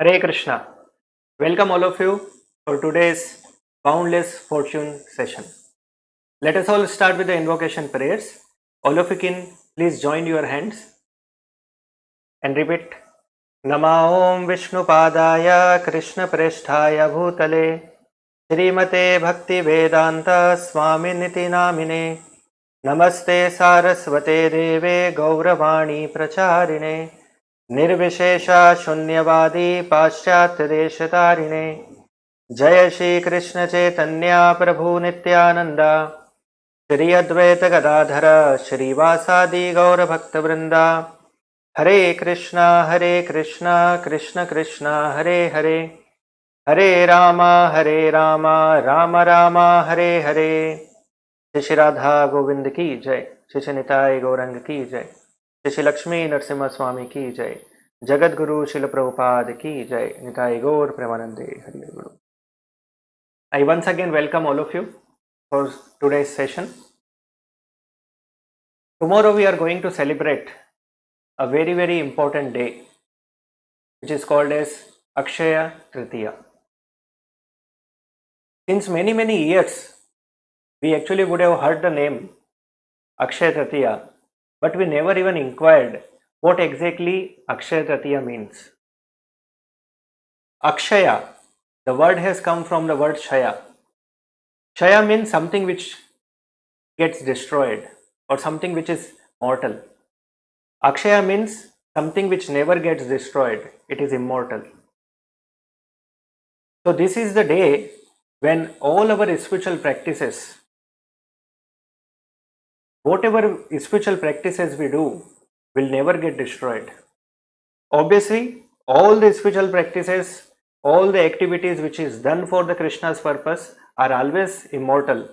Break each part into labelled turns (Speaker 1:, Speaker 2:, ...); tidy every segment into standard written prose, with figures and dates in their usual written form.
Speaker 1: Hare Krishna. Welcome all of you for today's Boundless Fortune session. Let us all start with the invocation prayers. All of you can please join your hands and repeat. Nama Om Vishnu Padaya Krishna Preshthaya Bhutale Srimate Bhakti Vedanta Swami Niti Namine Namaste Saraswate Deve Gauravani Pracharine Nirvishesha Shunyavadi Paschatya Deshatarine जय श्री कृष्ण चैतन्य प्रभु नित्यानंद श्री अद्वैत गदाधर श्रीवासादि गौर भक्त वृंदा हरे कृष्णा कृष्ण कृष्ण हरे हरे हरे राम राम राम हरे हरे। श्री श्री राधा गोविंद की जय। श्री श्री निताय गौरंग की जय। श्री श्री लक्ष्मी नरसिम्हा स्वामी की जय। जगत गुरु शिल प्रभुपाद की जय। निताय गौर प्रेमानंदे हरि गुरु। I once again welcome all of you for today's session. Tomorrow we are going to celebrate a very important day which is called as Akshaya Tritiya. Since many years we actually would have heard the name Akshaya Tritiya, but we never even inquired what exactly Akshaya Tritiya means. Akshaya, the word has come from the word Shaya. Shaya means something which gets destroyed or something which is mortal. Akshaya means something which never gets destroyed, it is immortal. So, this is the day when all our spiritual practices, whatever spiritual practices we do, will never get destroyed. Obviously, all the spiritual practices, all the activities which is done for the Krishna's purpose are always immortal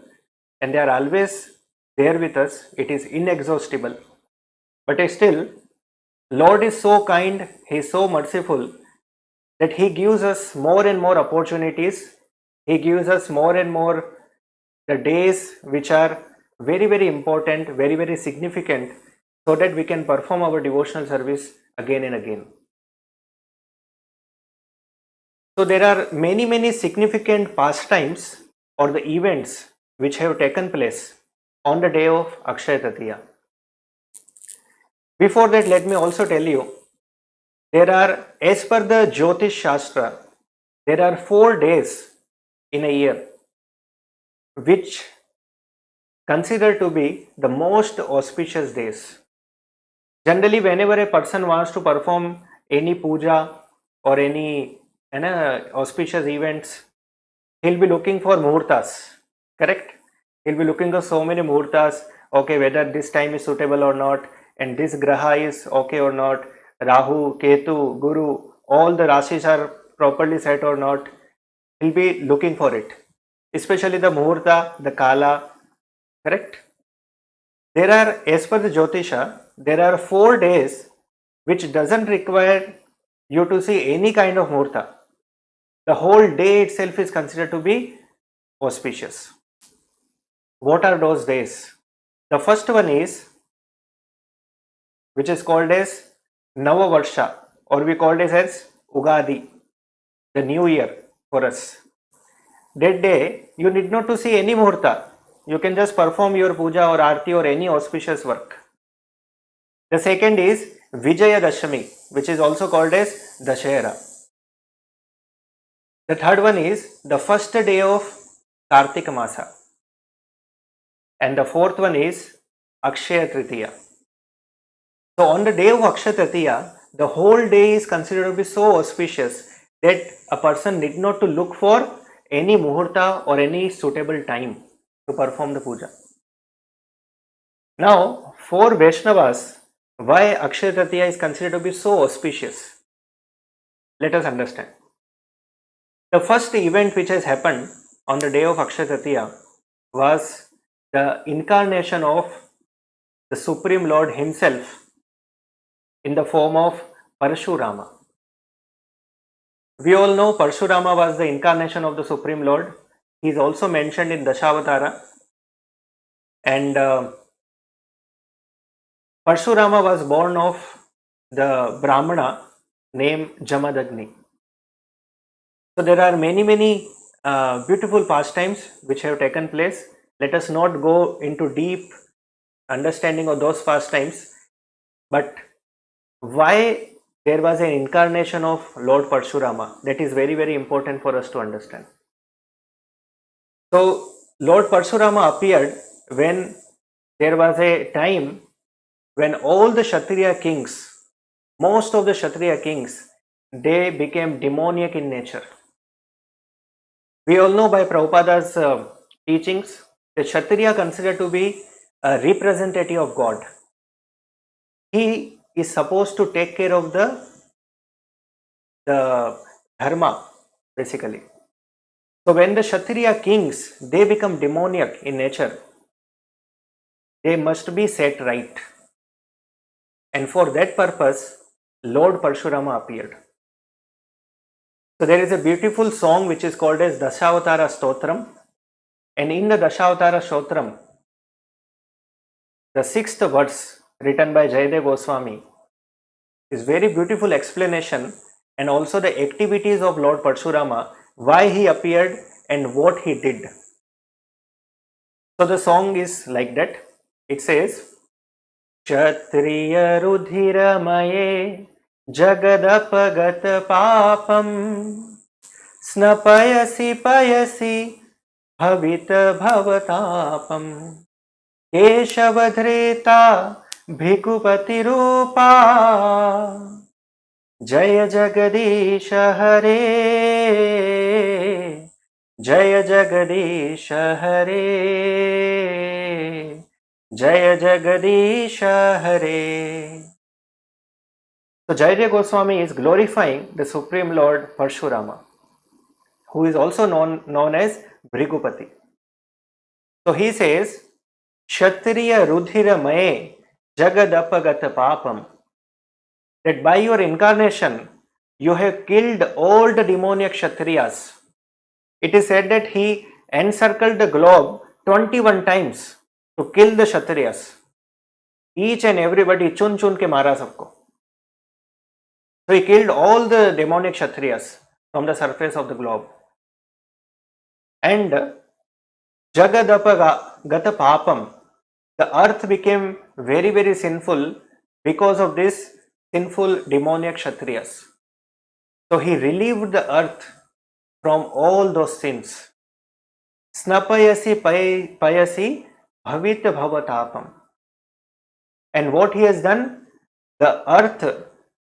Speaker 1: and they are always there with us. It is inexhaustible. But still, Lord is so kind, He is so merciful that He gives us more and more opportunities. He gives us more and more the days which are very important, very significant, so that we can perform our devotional service again and again. So there are many significant pastimes or the events which have taken place on the day of Akshaya Tritiya. Before that, let me also tell you, there are, as per the Jyotish Shastra, there are 4 days in a year which considered to be the most auspicious days. Generally, whenever a person wants to perform any puja or any auspicious events, he'll be looking for muhurtas, correct? He'll be looking for so many muhurtas, okay, whether this time is suitable or not, and this graha is okay or not, Rahu, Ketu, Guru, all the rashis are properly set or not. He'll be looking for it, especially the muhurta, the kala, correct? There are, as per the Jyotisha, there are 4 days which doesn't require you to see any kind of muhurta. The whole day itself is considered to be auspicious. What are those days? The first one is, which is called as Navavarsha, or we call it as Ugadi, the new year for us. That day, you need not to see any muhurta. You can just perform your puja or arti or any auspicious work. The second is Vijaya Dashami, which is also called as Dashera. The third one is the first day of Kartika Masa. And the fourth one is Akshaya Tritiya. So on the day of Akshaya Tritiya, the whole day is considered to be so auspicious that a person need not to look for any muhurta or any suitable time to perform the puja. Now, for Vaishnavas, why Akshaya Tritiya is considered to be so auspicious? Let us understand. The first event which has happened on the day of Akshaya Tritiya was the incarnation of the Supreme Lord Himself in the form of Parashurama. We all know Parashurama was the incarnation of the Supreme Lord. He is also mentioned in Dashavatara, and Parashurama was born of the Brahmana named Jamadagni. So there are many beautiful pastimes which have taken place. Let us not go into deep understanding of those pastimes, but why there was an incarnation of Lord Parshurama, that is very important for us to understand. So Lord Parshurama appeared when there was a time when all the Kshatriya kings, most of the Kshatriya kings, they became demoniac in nature. We all know by Prabhupada's teachings, the Kshatriya considered to be a representative of God. He is supposed to take care of the dharma, basically. So when the Kshatriya kings, they become demoniac in nature, they must be set right. And for that purpose, Lord Parshurama appeared. So there is a beautiful song which is called as Dashavatara Stothram. And in the Dashavatara Stothram, the 6th verse written by Jayadeva Goswami is very beautiful explanation and also the activities of Lord Parshurama, why he appeared and what he did. So the song is like that. It says, Kshatriya Rudhiramaye Jagadapagat Papam Snapayasi Payasi Bhavita Bhavatapam Keshavadhreta Bhikupati Rupa Jaya Jagadisha Hare Jaya Jagadisha Hare Jaya Jagadisha Hare. So Jayadeva Goswami is glorifying the Supreme Lord Parshurama, who is also known as Bhrigupati. So he says, Kshatriya Rudhira Maye Jagadapagata Papam, that by your incarnation you have killed all the demoniac Kshatriyas. It is said that he encircled the globe 21 times to kill the Kshatriyas. Each and everybody chun chun ke mara sabko. So he killed all the demonic Kshatriyas from the surface of the globe. And Jagadapagata Papam, the earth became very sinful because of this sinful demoniac Kshatriyas. So he relieved the earth from all those sins. Snapayasi payasi bhavita bhavatapam. And what he has done, the earth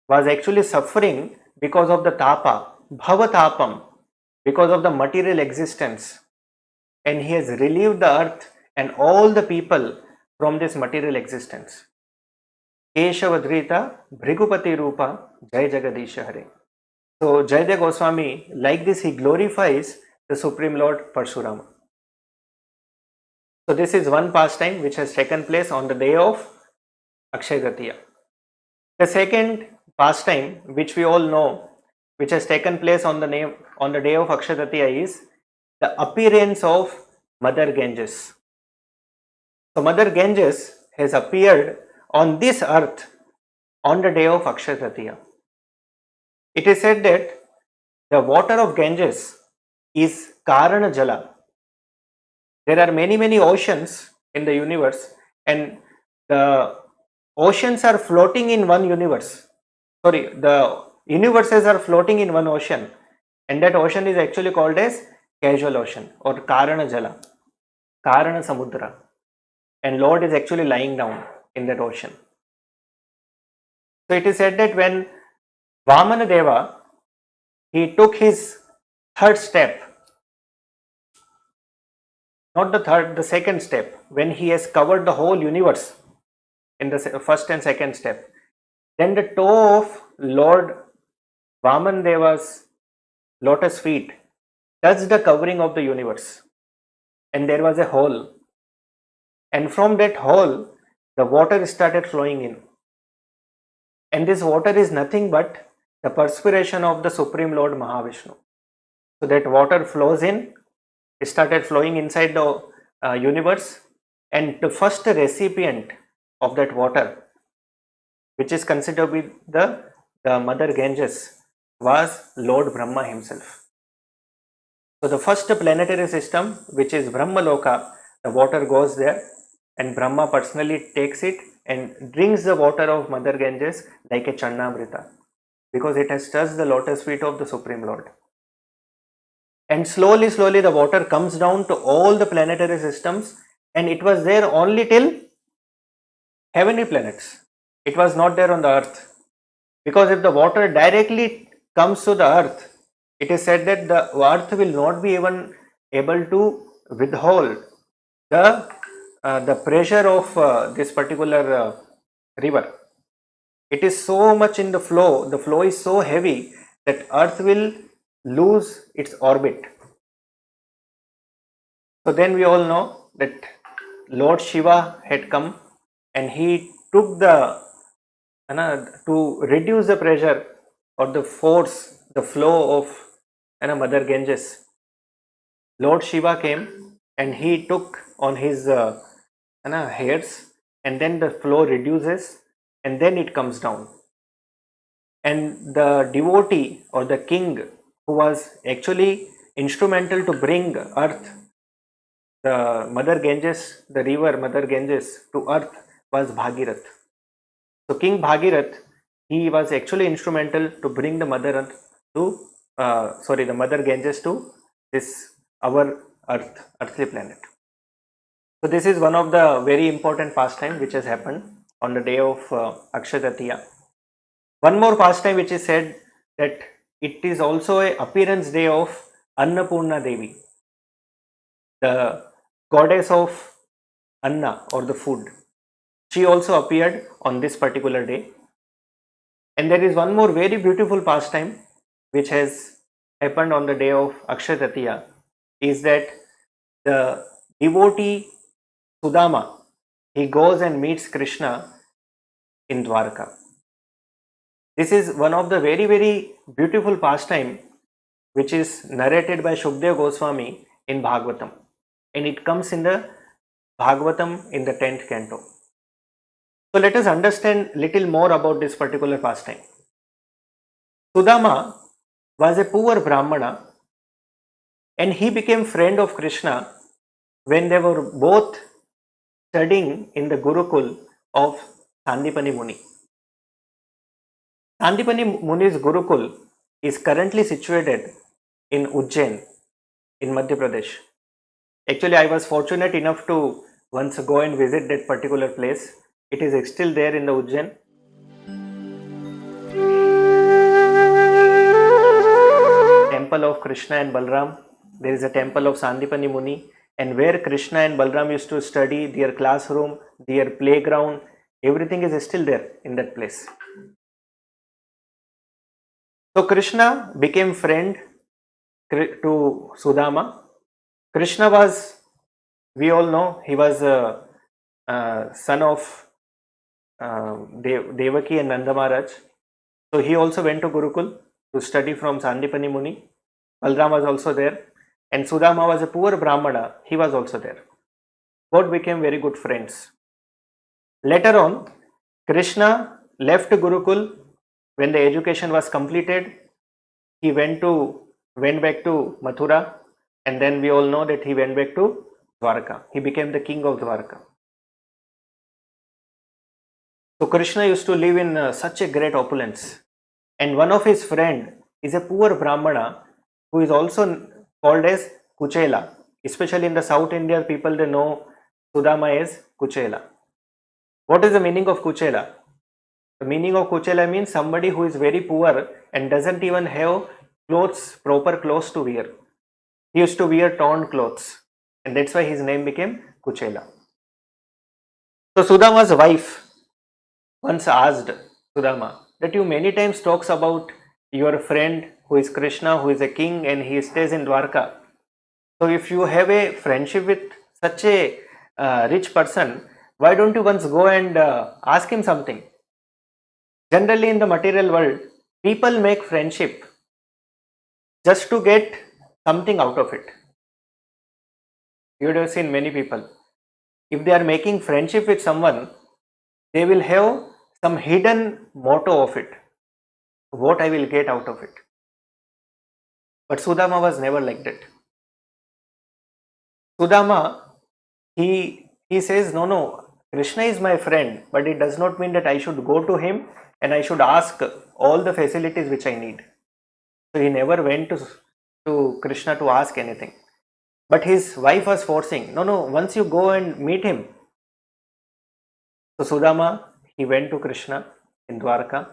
Speaker 1: was actually suffering because of the tapa, bhavatapam, because of the material existence. And he has relieved the earth and all the people from this material existence. Keshavadhrita Bhrigupati Rupa Jai Jagadisha Hare. So Jayadeva Goswami, like this, he glorifies the Supreme Lord Parshurama. So this is one pastime which has taken place on the day of Akshaya Tritiya. The second pastime which we all know, which has taken place on the day of Akshaya Tritiya, is the appearance of Mother Ganges. So Mother Ganges has appeared on this earth on the day of Akshaya Tritiya. It is said that the water of Ganges is Karana Jala. There are many oceans in the universe, and the oceans are floating in one universe. Sorry, the universes are floating in one ocean, and that ocean is actually called as casual ocean or Karana Jala, Karana Samudra. And Lord is actually lying down in that ocean. So it is said that when Vamana Deva, he took his third step, not the third, the second step, when he has covered the whole universe in the first and second step, then the toe of Lord Vaman Deva's lotus feet touched the covering of the universe, and there was a hole, and from that hole the water started flowing in, and this water is nothing but the perspiration of the Supreme Lord Mahavishnu. So that water flows in, it started flowing inside the universe, and the first recipient of that water, which is considered to be the Mother Ganges, was Lord Brahma himself. So the first planetary system, which is Brahmaloka, the water goes there and Brahma personally takes it and drinks the water of Mother Ganges like a Channamrita, because it has touched the lotus feet of the Supreme Lord. And slowly, slowly the water comes down to all the planetary systems, and it was there only till heavenly planets. It was not there on the earth. Because if the water directly comes to the earth, it is said that the earth will not be even able to withhold the pressure of this particular river. It is so much in the flow is so heavy that earth will lose its orbit. So then we all know that Lord Shiva had come and he took to reduce the pressure or the force, the flow of Mother Ganges. Lord Shiva came and he took on his hairs, and then the flow reduces and then it comes down. And the devotee or the king who was actually instrumental to bring earth, the Mother Ganges, the river Mother Ganges to earth, was Bhagirath. So King Bhagirath, he was actually instrumental to bring the Mother Earth to, the Mother Ganges to this our Earth, earthly planet. So this is one of the very important pastime which has happened on the day of Akshaya Tritiya. One more pastime which is said that it is also a appearance day of Annapurna Devi, the goddess of Anna or the food. She also appeared on this particular day. And there is one more very beautiful pastime which has happened on the day of Akshaya Tritiya, is that the devotee Sudama, he goes and meets Krishna in Dwarka. This is one of the very, very beautiful pastime which is narrated by Shukdev Goswami in Bhagavatam, and it comes in the Bhagavatam in the 10th canto. So let us understand little more about this particular pastime. Sudama was a poor Brahmana and he became friend of Krishna when they were both studying in the Gurukul of Sandipani Muni. Sandipani Muni's Gurukul is currently situated in Ujjain in Madhya Pradesh. Actually, I was fortunate enough to once go and visit that particular place. It is still there in the Ujjain. Temple of Krishna and Balram. There is a temple of Sandipani Muni, and where Krishna and Balram used to study, their classroom, their playground, everything is still there in that place. So Krishna became friend to Sudama. Krishna was, we all know, he was a son of Devaki and Nanda Maharaj. So he also went to Gurukul to study from Sandipani Muni. Balram was also there, and Sudama was a poor Brahmana. He was also there. Both became very good friends. Later on, Krishna left Gurukul when the education was completed. He went back to Mathura, and then we all know that he went back to Dwarka. He became the king of Dwarka. So Krishna used to live in such a great opulence, and one of his friend is a poor Brahmana who is also called as Kuchela. Especially in the South India, people, they know Sudama as Kuchela. What is the meaning of Kuchela? The meaning of Kuchela means somebody who is very poor and doesn't even have proper clothes to wear. He used to wear torn clothes, and that's why his name became Kuchela. So Sudama's wife once asked Sudama that you many times talks about your friend who is Krishna, who is a king and he stays in Dwarka. So if you have a friendship with such a rich person, why don't you once go and ask him something? Generally in the material world, people make friendship just to get something out of it. You would have seen many people. If they are making friendship with someone, they will have some hidden motto of it. What I will get out of it. But Sudama was never like that. Sudama, he says, no, Krishna is my friend, but it does not mean that I should go to him and I should ask all the facilities which I need. So he never went to Krishna to ask anything. But his wife was forcing, no, once you go and meet him. So Sudama, he went to Krishna in Dwarka.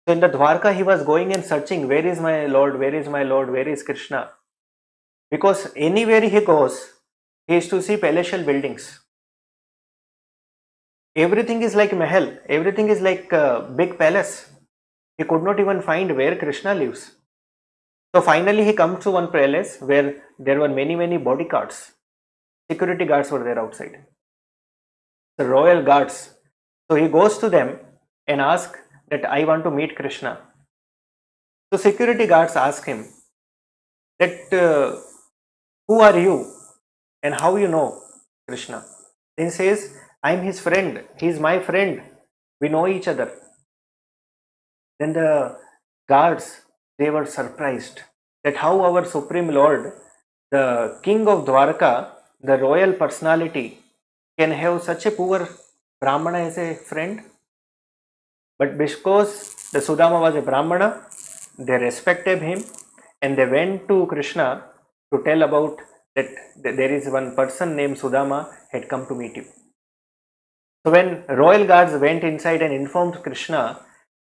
Speaker 1: So in the Dwarka, he was going and searching, where is my Lord, where is my Lord, where is Krishna? Because anywhere he goes, he is to see palatial buildings. Everything is like Mahal, everything is like a big palace. He could not even find where Krishna lives. So finally he comes to one palace where there were many bodyguards. Security guards were there outside. The royal guards. So he goes to them and asks that I want to meet Krishna. So security guards ask him that who are you and how you know Krishna? Then he says, I am his friend. He is my friend. We know each other. Then the guards, they were surprised that how our Supreme Lord, the King of Dwarka, the royal personality, can have such a poor Brahmana as a friend. But because the Sudama was a Brahmana, they respected him and they went to Krishna to tell about that there is one person named Sudama had come to meet you. So when royal guards went inside and informed Krishna,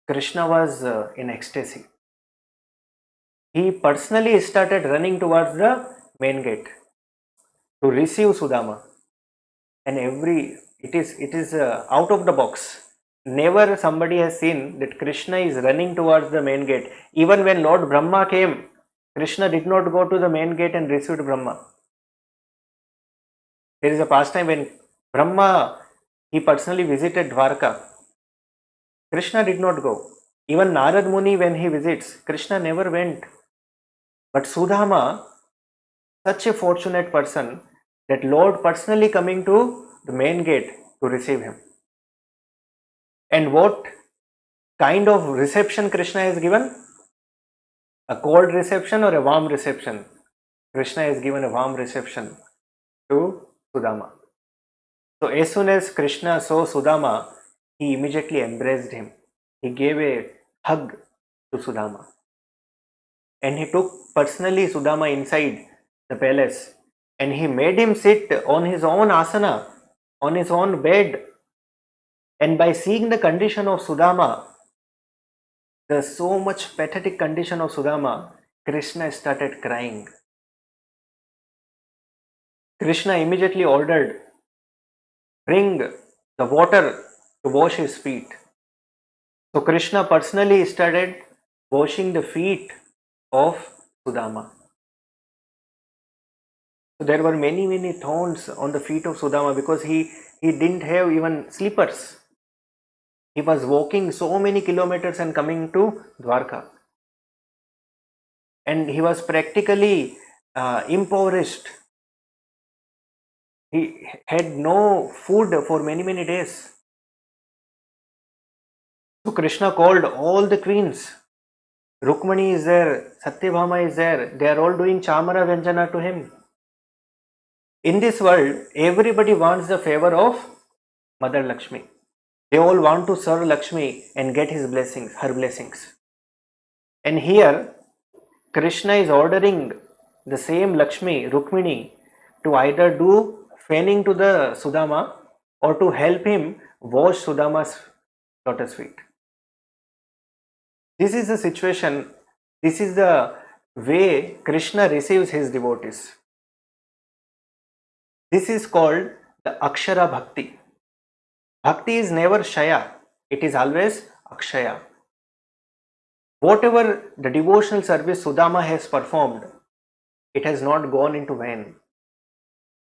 Speaker 1: Krishna was in ecstasy. He personally started running towards the main gate to receive Sudama, and it is out of the box. Never somebody has seen that Krishna is running towards the main gate. Even when Lord Brahma came, Krishna did not go to the main gate and received Brahma. There is a pastime when Brahma, he personally visited Dwarka. Krishna did not go. Even Narad Muni, when he visits, Krishna never went. But Sudama, such a fortunate person that Lord personally coming to the main gate to receive him. And what kind of reception Krishna has given? A cold reception or a warm reception? Krishna has given a warm reception to Sudama. So as soon as Krishna saw Sudama, he immediately embraced him. He gave a hug to Sudama. And he took personally Sudama inside the palace and he made him sit on his own asana, on his own bed. And by seeing the condition of Sudama, the so much pathetic condition of Sudama, Krishna started crying. Krishna immediately ordered, bring the water to wash his feet. So Krishna personally started washing the feet of Sudama. So there were many thorns on the feet of Sudama because he didn't have even slippers. He was walking so many kilometers and coming to Dwarka. And he was practically impoverished. He had no food for many days. So Krishna called all the queens. Rukmani is there, Satyabhama is there. They are all doing Chamara Vyanjana to him. In this world, everybody wants the favor of Mother Lakshmi. They all want to serve Lakshmi and get his blessings, her blessings. And here, Krishna is ordering the same Lakshmi, Rukmini, to either do fanning to the Sudama or to help him wash Sudama's lotus feet. This is the situation, this is the way Krishna receives his devotees. This is called the Akshara Bhakti. Bhakti is never Shaya, it is always Akshaya. Whatever the devotional service Sudama has performed, it has not gone into vain.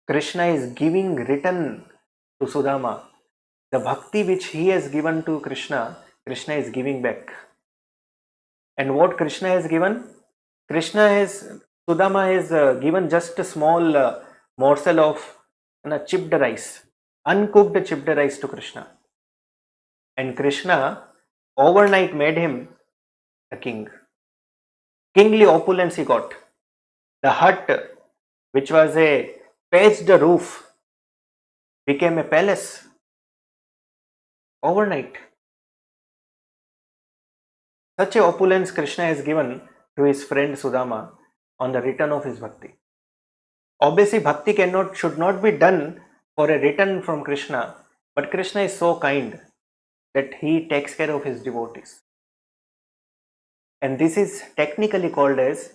Speaker 1: Krishna is giving return to Sudama. The bhakti which he has given to Krishna, Krishna is giving back. And what Krishna has given? Sudama has given just a small morsel of chipped rice, uncooked chipped rice to Krishna. And Krishna overnight made him a king. Kingly opulence he got. The hut, which was a patched the roof, became a palace overnight. Such a opulence Krishna has given to his friend Sudama on the return of his bhakti. Obviously, bhakti should not be done for a return from Krishna, but Krishna is so kind that he takes care of his devotees. And this is technically called as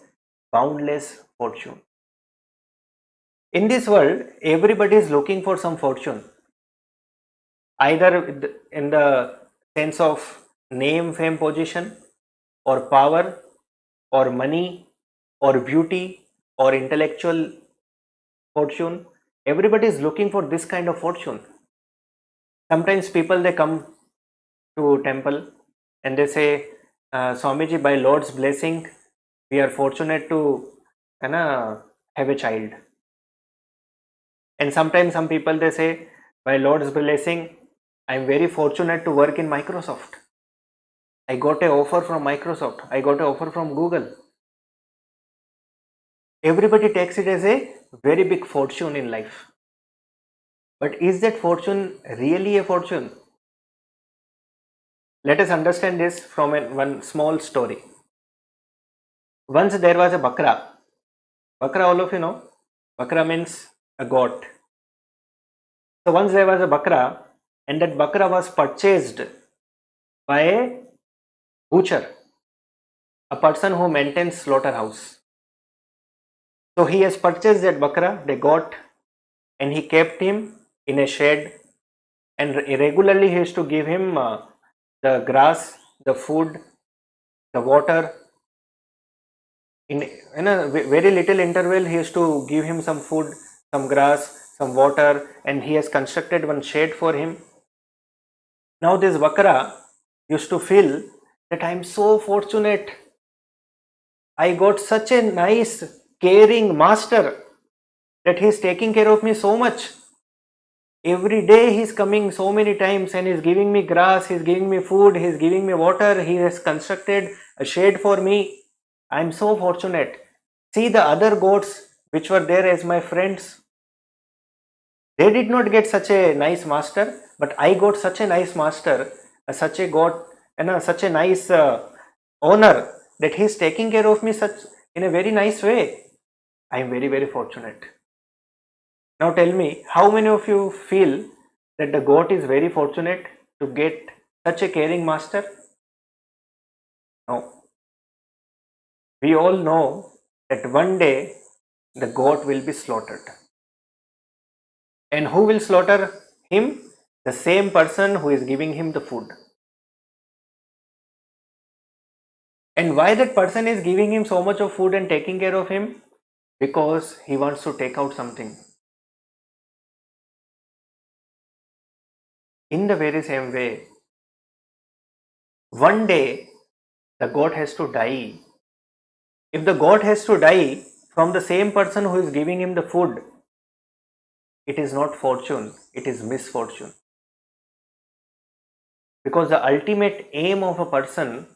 Speaker 1: boundless fortune. In this world, everybody is looking for some fortune, either in the sense of name, fame, position, or power, or money, or beauty, or intellectual fortune. Everybody is looking for this kind of fortune. Sometimes people, they come to temple and they say, Swamiji, by Lord's blessing, we are fortunate to have a child. And sometimes some people, they say, by Lord's blessing, I am very fortunate to work in Microsoft. I got an offer from Microsoft. I got an offer from Google. Everybody takes it as a very big fortune in life. But is that fortune really a fortune? Let us understand this from one small story. Once there was a bakra. Bakra, all of you know. Bakra means a goat. So once there was a bakra, and that bakra was purchased by a butcher, a person who maintains slaughterhouse. So he has purchased that bakra, the goat, and he kept him in a shed, and regularly he used to give him the grass, the food, the water. In a very little interval, he used to give him some food, some grass, some water, and he has constructed one shed for him. Now this bakra used to feel that I am so fortunate. I got such a nice, caring master that he is taking care of me so much. Every day he is coming so many times and he is giving me grass, he is giving me food, he is giving me water, he has constructed a shade for me. I am so fortunate. See the other goats which were there as my friends. They did not get such a nice master, but I got such a nice master, such a goat, and such a nice owner that he is taking care of me such in a very nice way. I am very, very fortunate. Now tell me, how many of you feel that the goat is very fortunate to get such a caring master? No. We all know that one day the goat will be slaughtered. And who will slaughter him? The same person who is giving him the food. And why that person is giving him so much of food and taking care of him? Because he wants to take out something. In the very same way, one day the goat has to die. If the goat has to die from the same person who is giving him the food, it is not fortune, it is misfortune. Because the ultimate aim of a person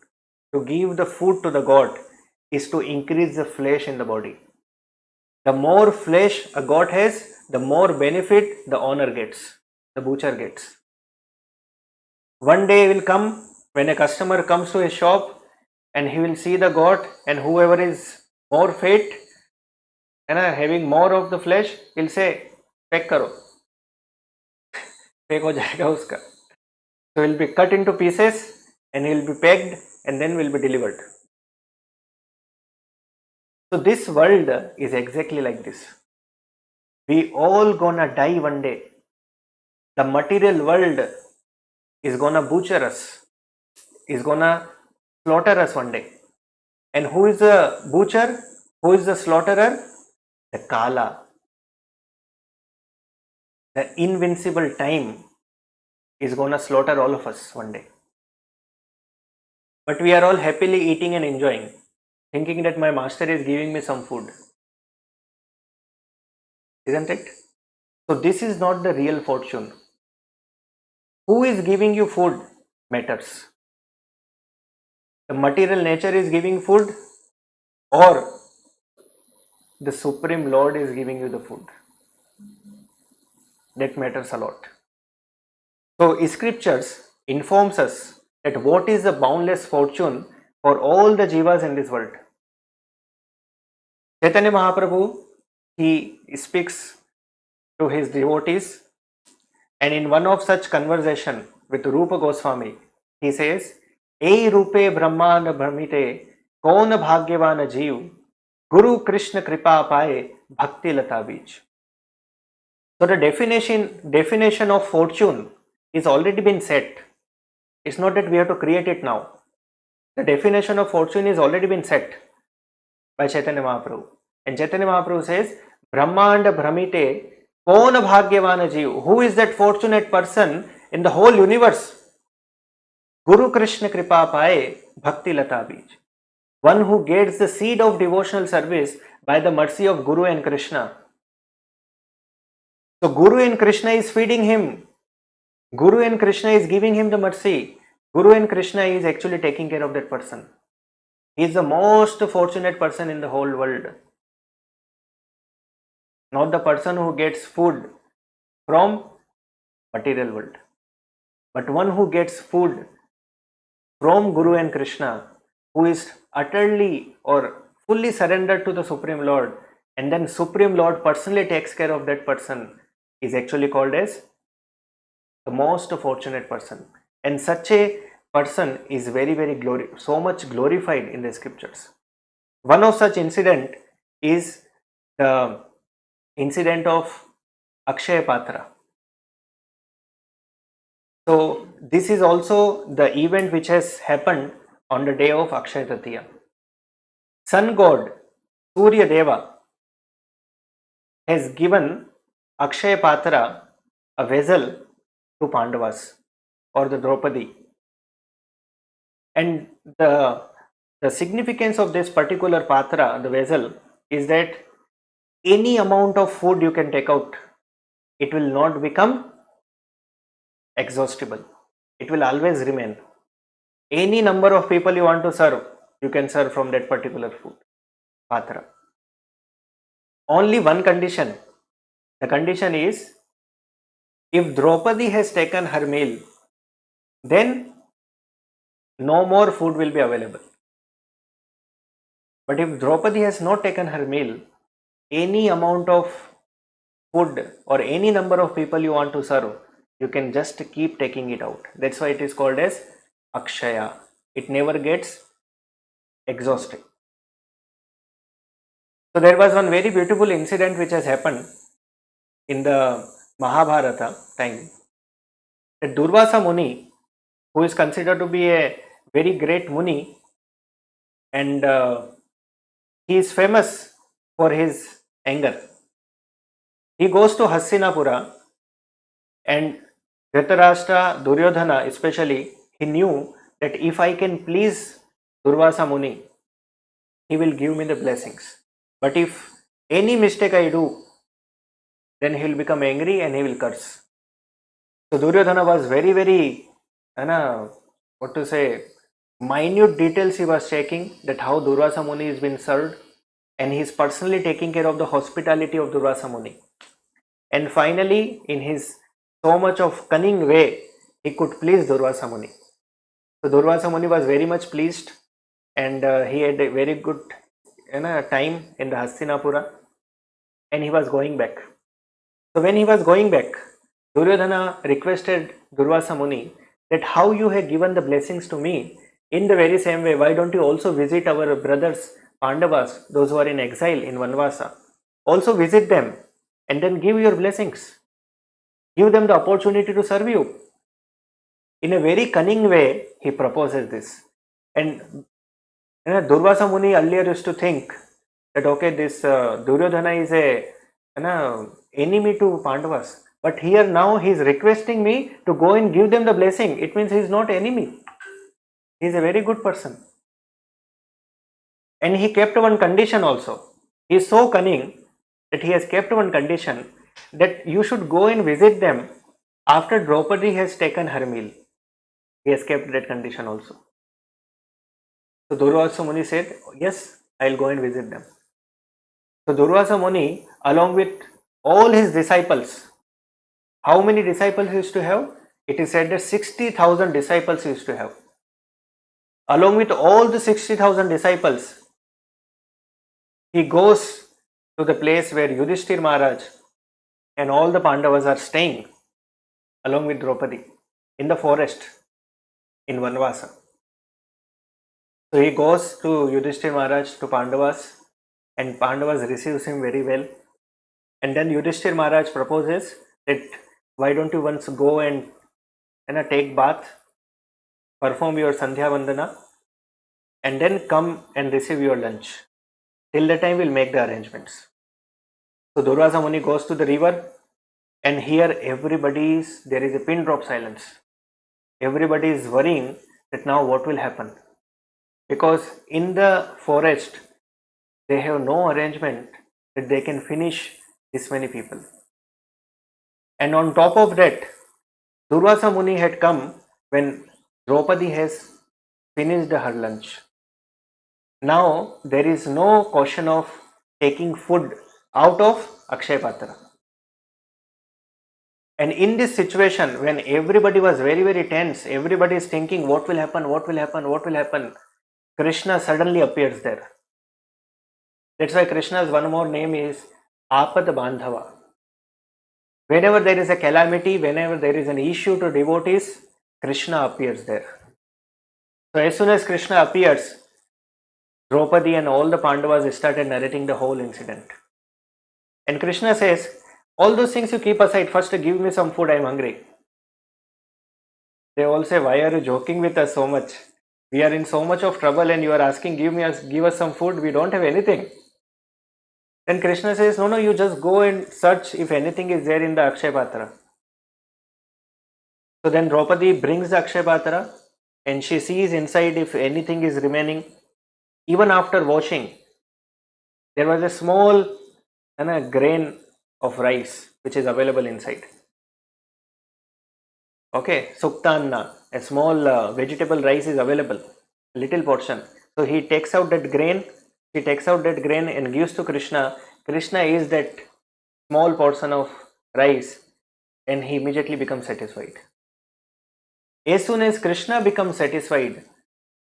Speaker 1: to give the food to the goat is to increase the flesh in the body. The more flesh a goat has, the more benefit the owner gets, the butcher gets. One day will come when a customer comes to a shop and he will see the goat, and whoever is more fit and having more of the flesh, he'll say, pack करो, pack हो जाएगा उसका. So he'll be cut into pieces and he'll be packed and then will be delivered. So this world is exactly like this. We all gonna die one day. The material world is gonna butcher us, is gonna slaughter us one day. And who is the butcher? Who is the slaughterer? The Kala. The invincible time is gonna slaughter all of us one day. But we are all happily eating and enjoying, thinking that my master is giving me some food. Isn't it? So this is not the real fortune. Who is giving you food matters. The material nature is giving food, or the Supreme Lord is giving you the food. that matters a lot. So scriptures informs us that what is the boundless fortune for all the jivas in this world. Chaitanya Mahaprabhu, he speaks to his devotees, and in one of such conversation with Rupa Goswami, he says, "Ei rupe brahmana brahmite kaun bhagyavan jeev, Guru Krishna kripa paye bhakti lata bij." So the definition of fortune is already been set. It's not that we have to create it now. The definition of fortune is already been set by Chaitanya Mahaprabhu. And Chaitanya Mahaprabhu says, Brahmanda Brahmite Kona Bhagyavana Jeev. Who is that fortunate person in the whole universe? Guru Krishna Kripa Paye Bhakti Lata Bij. One who gets the seed of devotional service by the mercy of Guru and Krishna. So Guru and Krishna is feeding him. Guru and Krishna is giving him the mercy. Guru and Krishna is actually taking care of that person. He is the most fortunate person in the whole world. Not the person who gets food from material world, but one who gets food from Guru and Krishna, who is utterly or fully surrendered to the Supreme Lord, and then Supreme Lord personally takes care of that person, is actually called as the most fortunate person. And such a person is very so much glorified in the scriptures. One of such incident is the incident of Akshaya Patra. So this is also the event which has happened on the day of Akshaya Tritiya. Sun god Surya Deva has given Akshaya Patra a vessel to Pandavas or the Draupadi. And the significance of this particular Patra, the vessel, is that any amount of food you can take out, it will not become exhaustible. It will always remain. Any number of people you want to serve, you can serve from that particular food, Patra. Only one condition. The condition is, if Draupadi has taken her meal, then no more food will be available. But if Draupadi has not taken her meal, any amount of food or any number of people you want to serve, you can just keep taking it out. That's why it is called as Akshaya. It never gets exhausted. So there was one very beautiful incident which has happened in the Mahabharata time. That Durvasa Muni, who is considered to be a very great Muni, and he is famous for his anger. He goes to Hastinapura, and Dhritarashtra, Duryodhana especially, he knew that if I can please Durvasa Muni, he will give me the blessings. But if any mistake I do, then he will become angry and he will curse. So Duryodhana was very, minute details he was checking, that how Durvasa Muni is being served, and he is personally taking care of the hospitality of Durvasa Muni. And finally, in his so much of cunning way, he could please Durvasa Muni. So Durvasa Muni was very much pleased, and he had a very good time in the Hastinapura, and he was going back. So when he was going back, Duryodhana requested Durvasa Muni that how you have given the blessings to me, in the very same way, why don't you also visit our brothers Pandavas, those who are in exile in Vanvasa, also visit them and then give your blessings. Give them the opportunity to serve you. In a very cunning way, he proposes this. And Durvasa Muni earlier used to think that okay, this Duryodhana is an enemy to Pandavas. But here now he is requesting me to go and give them the blessing. It means he is not enemy. He is a very good person. And he kept one condition also. He is so cunning that he has kept one condition, that you should go and visit them after Draupadi has taken her meal. He has kept that condition also. So Durvasa Muni said, yes, I will go and visit them. So Durvasa Muni, along with all his disciples, How many disciples he used to have? It is said that 60,000 disciples he used to have. Along with all the 60,000 disciples, he goes to the place where Yudhishthir Maharaj and all the Pandavas are staying along with Draupadi in the forest in Vanvasa. So he goes to Yudhishthir Maharaj, to Pandavas, and Pandavas receives him very well. And then Yudhishthir Maharaj proposes that why don't you once go and take bath, perform your Sandhya Vandana, and then come and receive your lunch. Till the time we'll make the arrangements. So Durvasa Muni goes to the river, and here there is a pin drop silence. Everybody is worrying that now what will happen, because in the forest they have no arrangement that they can finish this many people. And on top of that, Durvasa Muni had come when Draupadi has finished her lunch. Now there is no question of taking food out of Akshaya Patra. And in this situation, when everybody was very, very tense, everybody is thinking what will happen, what will happen, what will happen, Krishna suddenly appears there. That's why Krishna's one more name is Apad Bandhava. Whenever there is a calamity, whenever there is an issue to devotees, Krishna appears there. So as soon as Krishna appears, Draupadi and all the Pandavas started narrating the whole incident. And Krishna says, all those things you keep aside, first give me some food, I am hungry. They all say, why are you joking with us so much? We are in so much of trouble and you are asking, give us some food, we don't have anything. Then Krishna says, no, you just go and search if anything is there in the Akshaya Patra. So then Draupadi brings the Akshaya Patra and she sees inside if anything is remaining. Even after washing, there was a small grain of rice which is available inside. Okay, suktanna, a small vegetable rice is available, little portion. So he takes out that grain, and gives to Krishna. Krishna eats that small portion of rice and he immediately becomes satisfied. As soon as Krishna becomes satisfied,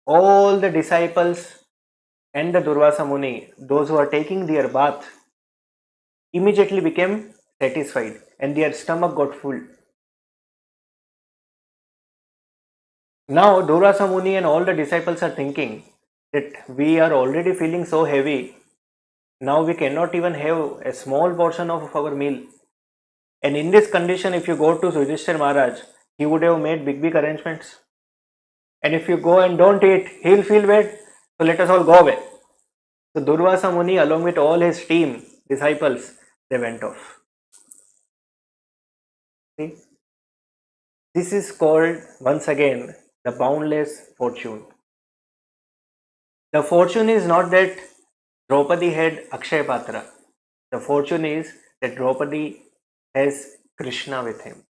Speaker 1: all the disciples and the Durvasa Muni, those who are taking their bath, immediately became satisfied and their stomach got full. Now Durvasa Muni and all the disciples are thinking that we are already feeling so heavy, now we cannot even have a small portion of our meal. And in this condition, if you go to Yudhishthir Maharaj, he would have made big arrangements. And if you go and don't eat, he will feel bad. So let us all go away. So Durvasa Muni along with all his team, disciples, they went off. See? This is called once again the boundless fortune. The fortune is not that Draupadi had Akshaya Patra. The fortune is that Draupadi has Krishna with him.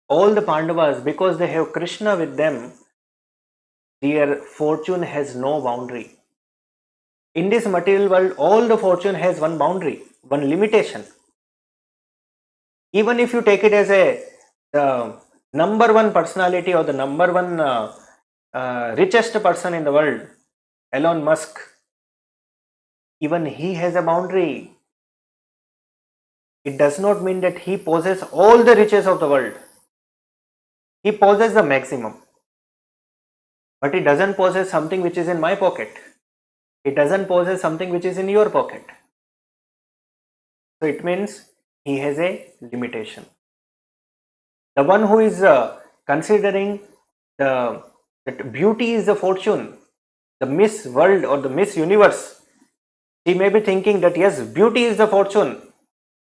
Speaker 1: All the Pandavas, because they have Krishna with them, their fortune has no boundary. In this material world, all the fortune has one boundary, one limitation. Even if you take it as the number one personality or the number one richest person in the world, Elon Musk, even he has a boundary. It does not mean that he possesses all the riches of the world. He possesses the maximum. But he doesn't possess something which is in my pocket. He doesn't possess something which is in your pocket. So it means he has a limitation. The one who is considering that beauty is the fortune, the Miss World or the Miss Universe, he may be thinking that yes, beauty is the fortune,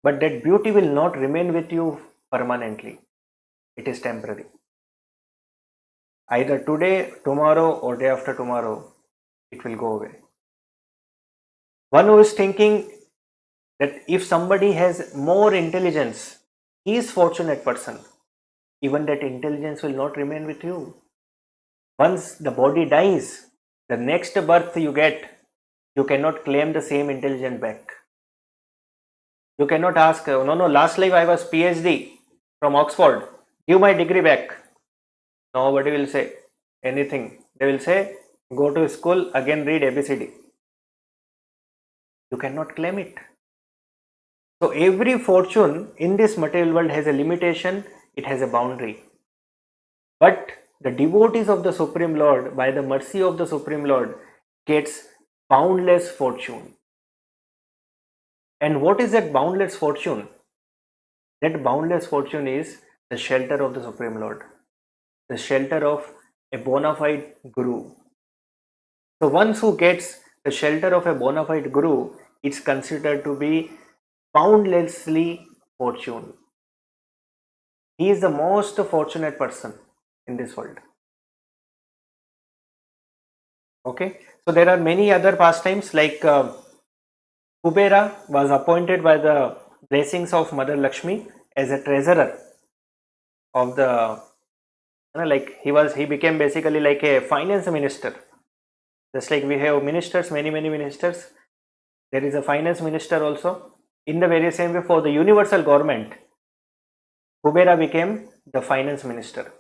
Speaker 1: but that beauty will not remain with you permanently. It is temporary. Either today, tomorrow, or day after tomorrow, it will go away. One who is thinking that if somebody has more intelligence, he is fortunate person. Even that intelligence will not remain with you. Once the body dies, the next birth you get, you cannot claim the same intelligence back. You cannot ask, no, last life I was PhD from Oxford. Give my degree back. Nobody will say anything. They will say, go to school, again read ABCD. You cannot claim it. So every fortune in this material world has a limitation, it has a boundary. But the devotees of the Supreme Lord, by the mercy of the Supreme Lord, gets boundless fortune. And what is that boundless fortune? That boundless fortune is the shelter of the Supreme Lord, the shelter of a bona fide Guru. So once who gets the shelter of a bona fide Guru, it's considered to be boundlessly fortune. He is the most fortunate person in this world. Okay, so there are many other pastimes like Kubera was appointed by the blessings of Mother Lakshmi as a treasurer of the, like he became basically like a finance minister. Just like we have ministers, many ministers, there is a finance minister also. In the very same way, for the universal government, Kubera became the finance minister.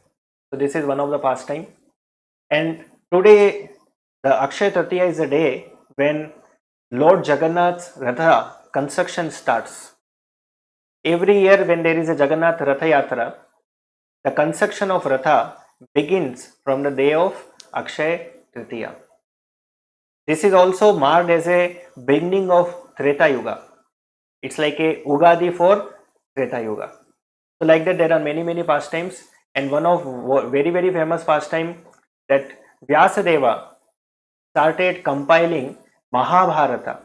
Speaker 1: So this is one of the pastime. And today, the Akshaya Tritiya is the day when Lord Jagannath's Ratha construction starts. Every year when there is a Jagannath Ratha Yatra, the construction of Ratha begins from the day of Akshaya Tritiya. This is also marked as a beginning of Treta Yuga. It's like a Ugadi for Treta Yuga. So like that, there are many pastimes, and one of very famous pastime that Vyasadeva started compiling Mahabharata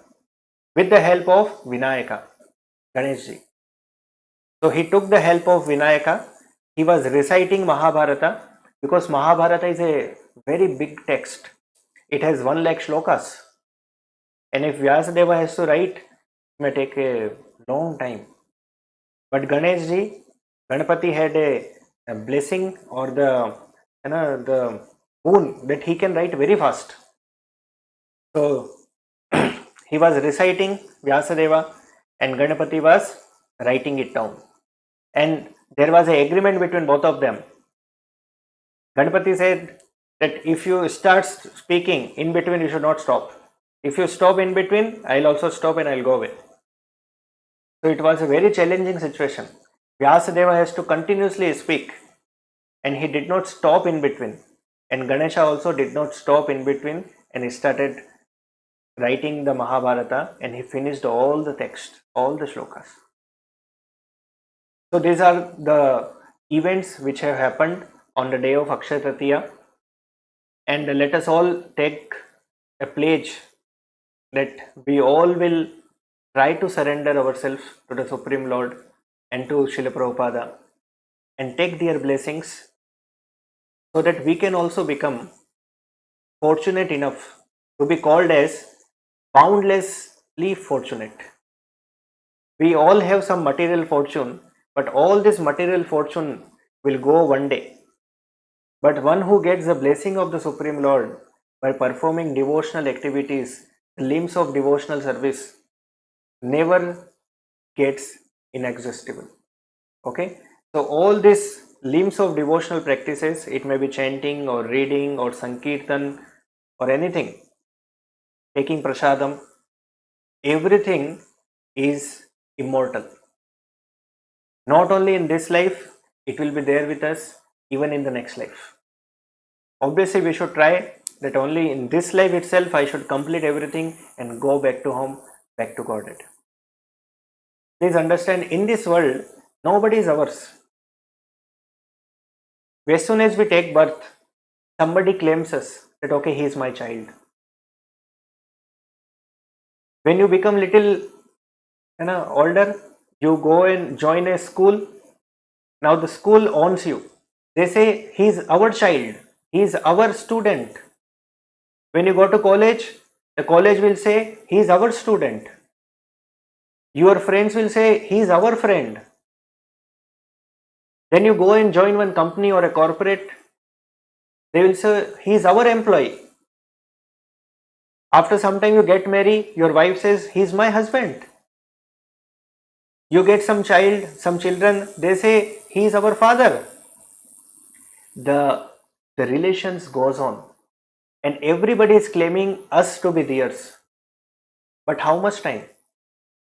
Speaker 1: with the help of Vinayaka, Ganeshji. So he took the help of Vinayaka. He was reciting Mahabharata because Mahabharata is a very big text. It has 1 lakh shlokas, and if Vyasadeva has to write, it may take a long time. But Ganeshji, Ganpati had a blessing or the boon that he can write very fast. So he was reciting Vyasadeva and Ganpati was writing it down. And there was an agreement between both of them. Ganpati said that if you start speaking in between, you should not stop. If you stop in between, I'll also stop and I'll go away. So it was a very challenging situation. Vyasadeva has to continuously speak, and he did not stop in between. And Ganesha also did not stop in between, and he started writing the Mahabharata, and he finished all the text, all the shlokas. So these are the events which have happened on the day of Akshaya Tritiya, and let us all take a pledge that we all will try to surrender ourselves to the Supreme Lord and to Srila Prabhupada and take their blessings so that we can also become fortunate enough to be called as boundlessly fortunate. We all have some material fortune, but all this material fortune will go one day. But one who gets the blessing of the Supreme Lord by performing devotional activities, limbs of devotional service, never gets inexhaustible. Okay, so all these limbs of devotional practices, it may be chanting or reading or sankirtan or anything, taking prasadam, everything is immortal. Not only in this life, it will be there with us even in the next life. Obviously, we should try that only in this life itself I should complete everything and go back to home, back to Godhead. Please understand, in this world, nobody is ours. As soon as we take birth, somebody claims us that okay, he is my child. When you become little older, you go and join a school. Now the school owns you. They say he is our child, he is our student. When you go to college, the college will say he is our student. Your friends will say he is our friend. Then you go and join one company or a corporate, they will say he is our employee. After some time you get married, your wife says he is my husband. You get some children, they say he is our father. The relations goes on and everybody is claiming us to be theirs. But how much time?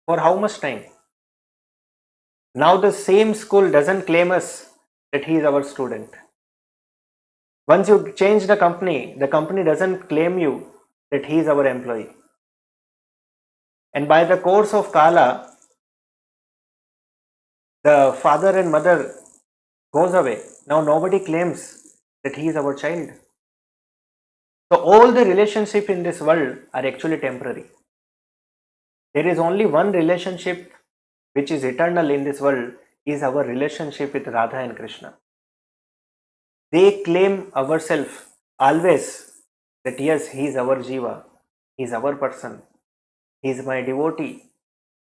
Speaker 1: For how much time? Now the same school doesn't claim us that he is our student. Once you change the company doesn't claim you that he is our employee. And by the course of Kala, the father and mother goes away. Now nobody claims that he is our child. So all the relationships in this world are actually temporary. There is only one relationship which is eternal in this world, is our relationship with Radha and Krishna. They claim ourselves always that yes, he is our jiva, he is our person, he is my devotee.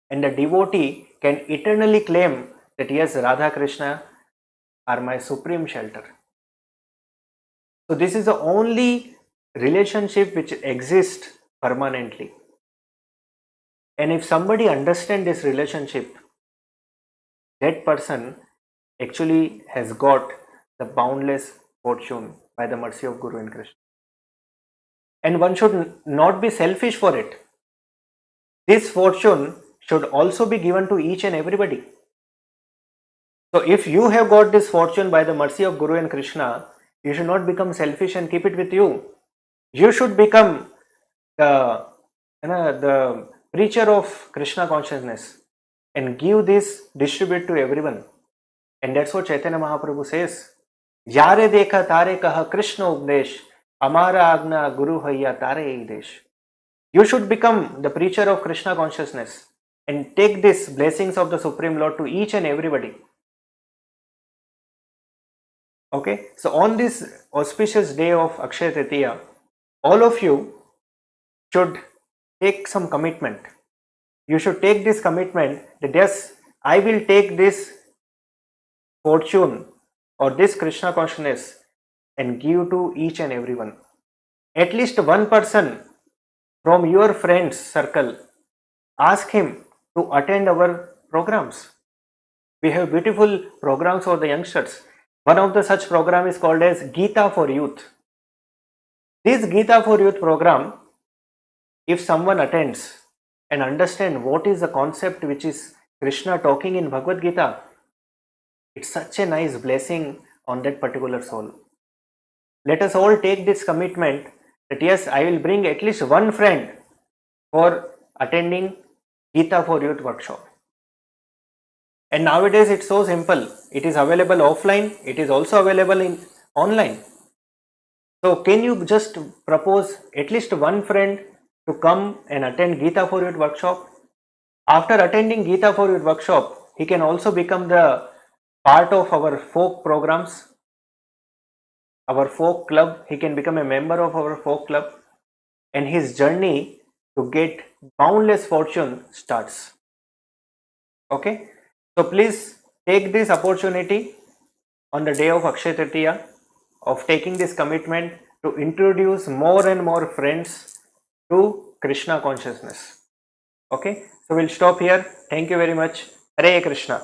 Speaker 1: And the devotee can eternally claim that yes, Radha Krishna are my supreme shelter. So this is the only relationship which exists permanently. And if somebody understands this relationship, that person actually has got the boundless fortune by the mercy of Guru and Krishna. And one should not be selfish for it. This fortune should also be given to each and everybody. So if you have got this fortune by the mercy of Guru and Krishna, you should not become selfish and keep it with you. You should become the preacher of Krishna consciousness and give this, distribute to everyone. And that's what Chaitanya Mahaprabhu says. Yare dekha tare kaha Krishna updesh, amara agna guru haiya tare desh. You should become the preacher of Krishna consciousness and take these blessings of the Supreme Lord to each and everybody. Okay, so on this auspicious day of Akshaya Tritiya, all of you should take some commitment. You should take this commitment that yes, I will take this fortune or this Krishna consciousness and give to each and everyone. At least one person from your friends circle, ask him to attend our programs. We have beautiful programs for the youngsters. One of the such program is called as Gita for Youth. This Gita for Youth program, if someone attends and understand what is the concept which is Krishna talking in Bhagavad Gita, it's such a nice blessing on that particular soul. Let us all take this commitment that yes, I will bring at least one friend for attending Gita for Youth workshop. And nowadays it's so simple. It is available offline. It is also available in online. So can you just propose at least one friend to come and attend Gita for Youth workshop? After attending Gita for Youth workshop, he can also become the part of our folk programs, our folk club. He can become a member of our folk club, and his journey to get boundless fortune starts. Okay, so please take this opportunity on the day of Akshaya Tritiya of taking this commitment to introduce more and more friends to Krishna consciousness. Okay, so we'll stop here. Thank you very much. Hare Krishna.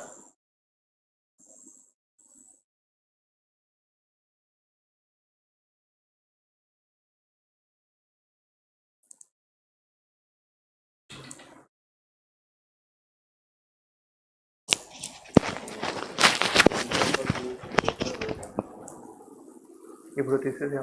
Speaker 1: ఇప్పుడు తీసేది